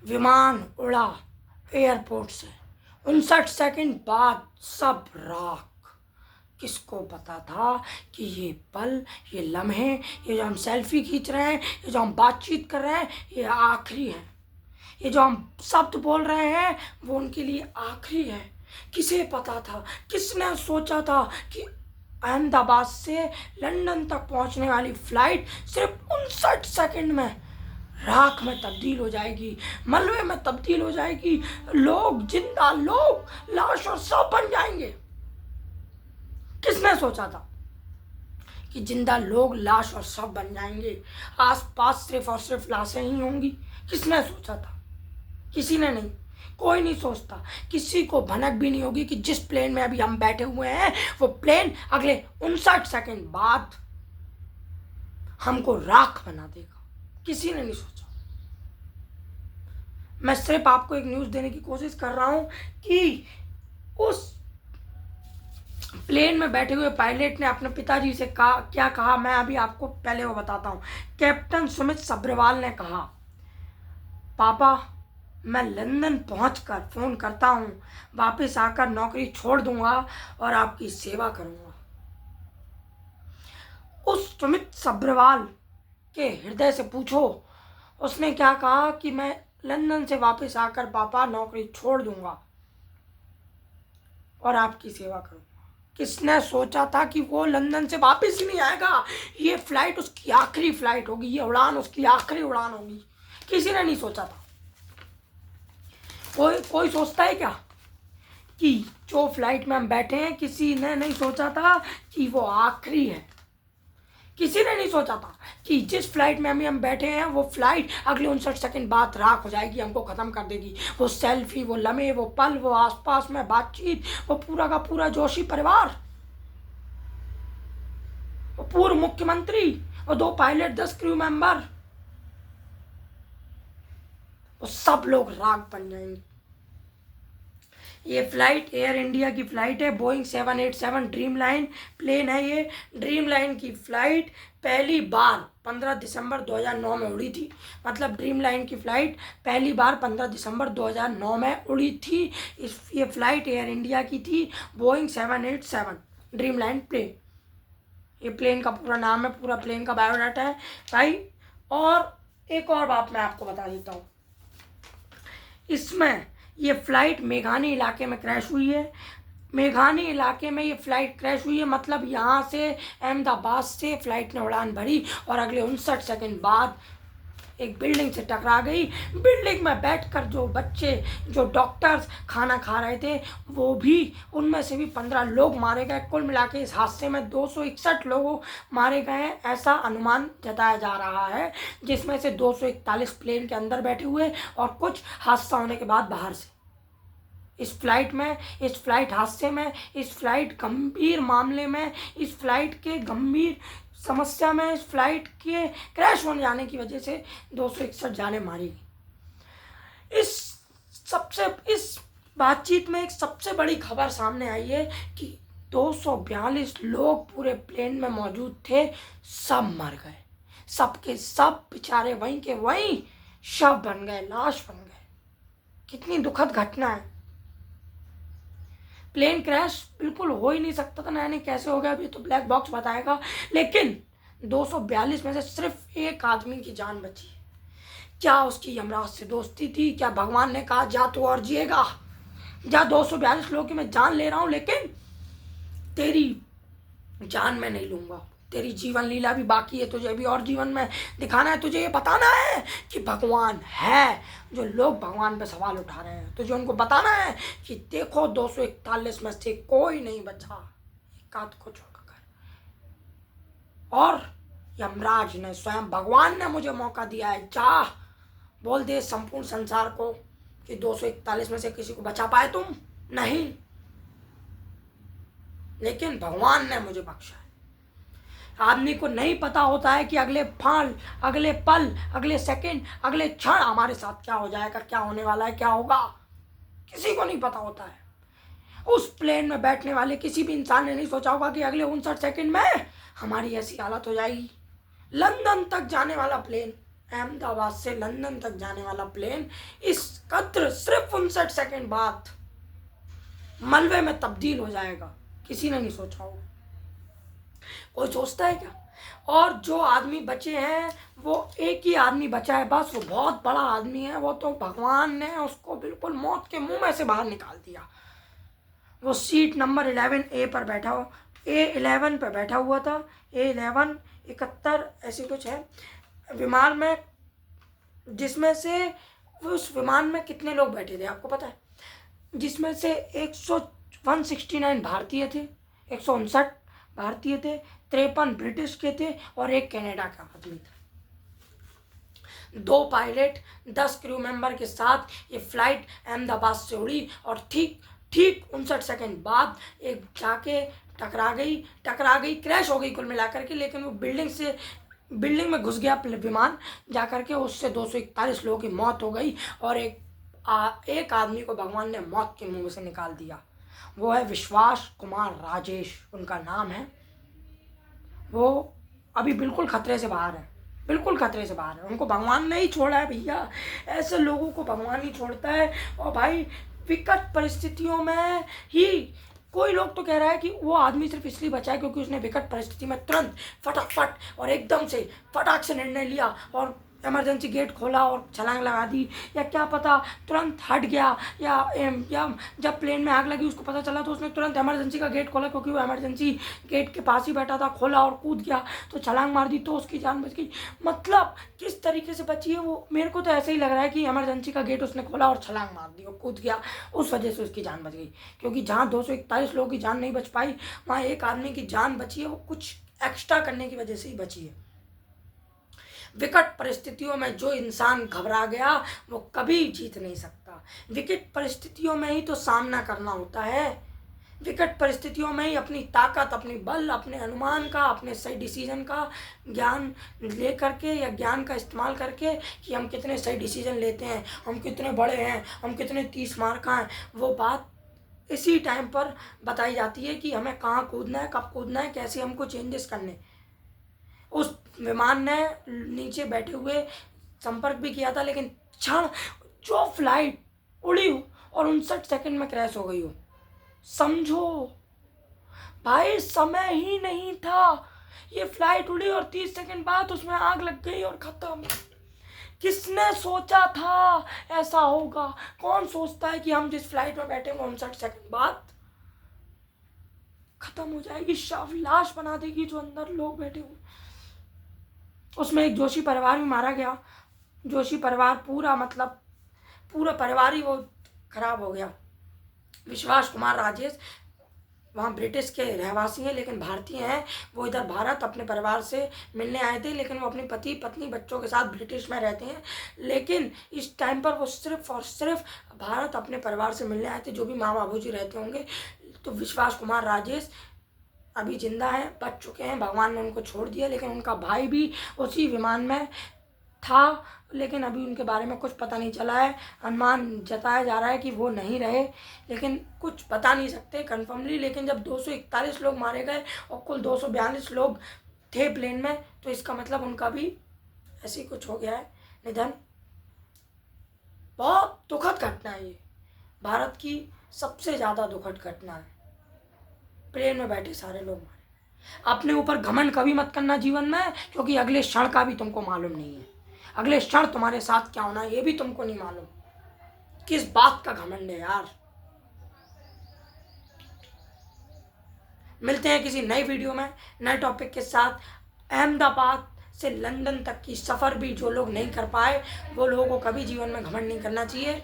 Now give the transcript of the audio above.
विमान उड़ा एयरपोर्ट से, 59 सेकंड बाद सब राख। किसको पता था कि ये पल, ये लम्हे, ये जो हम सेल्फी खींच रहे हैं, ये जो हम बातचीत कर रहे हैं, ये आखिरी है। ये जो हम शब्द बोल रहे हैं वो उनके लिए आखिरी है। किसे पता था, किसने सोचा था कि अहमदाबाद से लंदन तक पहुंचने वाली फ्लाइट सिर्फ 59 सेकंड में राख में तब्दील हो जाएगी, मलबे में तब्दील हो जाएगी, लोग जिंदा लोग, लाश और शव बन जाएंगे। किसने सोचा था कि जिंदा लोग, लाश और शव बन जाएंगे, आसपास सिर्फ और सिर्फ लाशें ही होंगी? किसने सोचा था? किसी ने नहीं, कोई नहीं सोचता। किसी को भनक भी नहीं होगी कि जिस प्लेन में अभी हम बैठे हुए हैं वो प्लेन अगले 59 सेकंड बाद हमको राख बना देगा। किसी ने नहीं सोचा। मैं सिर्फ आपको एक न्यूज़ देने की कोशिश कर रहा हूं कि उस प्लेन में बैठे हुए पायलट ने अपने पिताजी से कहा, क्या कहा, मैं अभी आपको पहले वो बताता हूँ। कैप्टन सुमित सब्रवाल ने कहा, पापा मैं लंदन पहुंचकर फ़ोन करता हूँ, वापस आकर नौकरी छोड़ दूंगा और आपकी सेवा करूंगा। उस सुमित सब्रवाल के हृदय से पूछो, उसने क्या कहा कि मैं लंदन से वापस आकर पापा नौकरी छोड़ दूंगा और आपकी सेवा करूंगा। किसने सोचा था कि वो लंदन से वापस ही नहीं आएगा? ये फ्लाइट उसकी आखिरी फ्लाइट होगी, ये उड़ान उसकी आखिरी उड़ान होगी। किसी ने नहीं सोचा था। कोई सोचता है क्या कि जो फ्लाइट में हम बैठे हैं, किसी ने नहीं सोचा था कि वो आखिरी है। किसी ने नहीं सोचा था कि जिस फ्लाइट में हम बैठे हैं वो फ्लाइट अगले 59 सेकंड बाद राख हो जाएगी, हमको ख़त्म कर देगी। वो सेल्फी, वो लम्हे, वो पल, वो आसपास में बातचीत, वो पूरा का पूरा जोशी परिवार, वो पूर्व मुख्यमंत्री, वो 2 पायलट, 10 क्रू मेंबर, वो सब लोग राख बन जाएंगे। ये फ्लाइट एयर इंडिया की फ़्लाइट है, बोइंग 787 ड्रीम लाइन प्लेन है। ये ड्रीम लाइन की फ़्लाइट पहली बार 15 दिसंबर 2009 में उड़ी थी। मतलब ड्रीम लाइन की फ़्लाइट पहली बार 15 दिसंबर 2009 में उड़ी थी। ये फ़्लाइट एयर इंडिया की थी, बोइंग 787 ड्रीम लाइन प्लेन। ये प्लेन का पूरा नाम है, पूरा प्लेन का बायोडाटा है भाई। और एक और बात मैं आपको बता देता हूँ, इसमें ये फ़्लाइट मेघानी इलाके में क्रैश हुई है। मेघानी इलाके में ये फ़्लाइट क्रैश हुई है, मतलब यहाँ से अहमदाबाद से फ़्लाइट ने उड़ान भरी और अगले 59 सेकंड बाद एक बिल्डिंग से टकरा गई। बिल्डिंग में बैठकर जो बच्चे, जो डॉक्टर्स खाना खा रहे थे, वो भी, उनमें से भी 15 लोग मारे गए। कुल मिला के इस हादसे में 261 लोग मारे गए हैं, ऐसा अनुमान जताया जा रहा है, जिसमें से 241 प्लेन के अंदर बैठे हुए और कुछ हादसा होने के बाद बाहर से। इस फ्लाइट हादसे में, इस फ्लाइट गंभीर मामले में, इस फ्लाइट के गंभीर समस्या में, इस फ्लाइट के क्रैश होने जाने की वजह से 261 जानें मारी गई। इस बातचीत में एक सबसे बड़ी खबर सामने आई है कि 242 लोग पूरे प्लेन में मौजूद थे, सब मर गए। सबके सब बेचारे वहीं के वहीं शव बन गए, लाश बन गए। कितनी दुखद घटना है। प्लेन क्रैश बिल्कुल हो ही नहीं सकता था, ना कैसे हो गया अभी तो ब्लैक बॉक्स बताएगा, लेकिन 242 में से सिर्फ एक आदमी की जान बची है। क्या उसकी यमराज से दोस्ती थी? क्या भगवान ने कहा जा तू और जिएगा, जा 242 लोगों की मैं जान ले रहा हूँ, लेकिन तेरी जान मैं नहीं लूँगा, तेरी जीवन लीला भी बाकी है, तुझे भी और जीवन में दिखाना है, तुझे ये बताना है कि भगवान है। जो लोग भगवान पे सवाल उठा रहे हैं, तुझे उनको बताना है कि देखो 241 में से कोई नहीं बचा, एक आध को छोड़कर। और यमराज ने, स्वयं भगवान ने मुझे मौका दिया है, जा बोल दे संपूर्ण संसार को कि 241 में से किसी को बचा पाए तुम नहीं, लेकिन भगवान ने मुझे बख्शा है। आदमी को नहीं पता होता है कि अगले पल, अगले सेकंड, अगले क्षण हमारे साथ क्या हो जाएगा, क्या होने वाला है, क्या होगा, किसी को नहीं पता होता है। उस प्लेन में बैठने वाले किसी भी इंसान ने नहीं सोचा होगा कि अगले 59 सेकंड में हमारी ऐसी हालत हो जाएगी। लंदन तक जाने वाला प्लेन, अहमदाबाद से लंदन तक जाने वाला प्लेन इस कद्र सिर्फ 59 सेकंड बाद मलबे में तब्दील हो जाएगा, किसी ने नहीं सोचा होगा। कोई सोचता है क्या? और जो आदमी बचे हैं वो एक ही आदमी बचा है बस, वो बहुत बड़ा आदमी है, वो तो भगवान ने उसको बिल्कुल मौत के मुंह में से बाहर निकाल दिया। वो सीट नंबर 11A पर बैठा हो, A11 पर बैठा हुआ था, A11 71 ऐसी कुछ है विमान में, जिसमें से उस विमान में कितने लोग बैठे थे आपको पता है? जिसमें से 169 भारतीय थे, 159 भारतीय थे, 53 ब्रिटिश के थे और एक कनाडा का आदमी था। 2 पायलट 10 क्रू मेंबर के साथ ये फ्लाइट अहमदाबाद से उड़ी और ठीक 59 सेकंड बाद एक जाके टकरा गई, क्रैश हो गई कुल मिलाकर के, लेकिन वो बिल्डिंग में घुस गया विमान जाकर के, उससे 241 लोगों की मौत हो गई और एक आदमी को भगवान ने मौत के मुंह से निकाल दिया। वो है विश्वास कुमार राजेश, उनका नाम है। वो अभी बिल्कुल खतरे से बाहर है, बिल्कुल खतरे से बाहर है। उनको भगवान ने ही छोड़ा है भैया, ऐसे लोगों को भगवान ही छोड़ता है। और भाई विकट परिस्थितियों में ही, कोई लोग तो कह रहा है कि वो आदमी सिर्फ इसलिए बचा है क्योंकि उसने विकट परिस्थिति में तुरंत फटाफट और एकदम से फटाक से निर्णय लिया और इमरजेंसी गेट खोला और छलांग लगा दी, या क्या पता तुरंत हट गया, या जब प्लेन में आग लगी उसको पता चला तो उसने तुरंत इमरजेंसी का गेट खोला, क्योंकि वो इमरजेंसी गेट के पास ही बैठा था, खोला और कूद गया तो छलांग मार दी तो उसकी जान बच गई। मतलब किस तरीके से बची है वो, मेरे को तो ऐसे ही लग रहा है कि इमरजेंसी का गेट उसने खोला और छलांग मार दी और कूद गया, उस वजह से उसकी जान बच गई। क्योंकि जहाँ 241 लोगों की जान नहीं बच पाई, वहाँ एक आदमी की जान बची है, वो कुछ एक्स्ट्रा करने की वजह से ही बची है। विकट परिस्थितियों में जो इंसान घबरा गया वो कभी जीत नहीं सकता। विकट परिस्थितियों में ही तो सामना करना होता है। विकट परिस्थितियों में ही अपनी ताकत, अपनी बल, अपने अनुमान का, अपने सही डिसीजन का ज्ञान ले करके या ज्ञान का इस्तेमाल करके कि हम कितने सही डिसीजन लेते हैं, हम कितने बड़े हैं, हम कितने 30 मार का हैं, वो बात इसी टाइम पर बताई जाती है कि हमें कहाँ कूदना है, कब कूदना है, कैसे हमको चेंजेस करने। उस विमान ने नीचे बैठे हुए संपर्क भी किया था, लेकिन क्षण जो फ्लाइट उड़ी हो और 59 सेकंड में क्रैश हो गई हो, समझो भाई समय ही नहीं था। ये फ्लाइट उड़ी और 30 सेकंड बाद उसमें आग लग गई और ख़त्म। किसने सोचा था ऐसा होगा? कौन सोचता है कि हम जिस फ्लाइट में बैठे 59 सेकंड बाद ख़त्म हो जाएगी, लाश बना देगी जो अंदर लोग बैठे हुए। उसमें एक जोशी परिवार भी मारा गया। जोशी परिवार पूरा परिवार ही वो खराब हो गया। विश्वास कुमार राजेश वहाँ ब्रिटिश के रहवासी हैं लेकिन भारतीय हैं। वो इधर भारत अपने परिवार से मिलने आए थे, लेकिन वो अपनी पति पत्नी बच्चों के साथ ब्रिटिश में रहते हैं। लेकिन इस टाइम पर वो सिर्फ और सिर्फ भारत अपने परिवार से मिलने आए थे, जो भी माँ बाबू जी रहते होंगे। तो विश्वास कुमार राजेश अभी जिंदा हैं, बच चुके हैं, भगवान ने उनको छोड़ दिया। लेकिन उनका भाई भी उसी विमान में था, लेकिन अभी उनके बारे में कुछ पता नहीं चला है। अनुमान जताया जा रहा है कि वो नहीं रहे, लेकिन कुछ बता नहीं सकते कन्फर्मली। लेकिन जब 241 लोग मारे गए और कुल 242 लोग थे प्लेन में, तो इसका मतलब उनका भी ऐसे कुछ हो गया है, निधन। बहुत दुखद घटना है ये, भारत की सबसे ज़्यादा दुखद घटना है। प्लेन में बैठे सारे लोग मारे। अपने ऊपर घमंड कभी मत करना जीवन में, क्योंकि अगले क्षण का भी तुमको मालूम नहीं है। अगले क्षण तुम्हारे साथ क्या होना है ये भी तुमको नहीं मालूम। किस बात का घमंड है यार। मिलते हैं किसी नई वीडियो में नए टॉपिक के साथ। अहमदाबाद से लंदन तक की सफ़र भी जो लोग नहीं कर पाए, वो लोगों को कभी जीवन में घमंड नहीं करना चाहिए।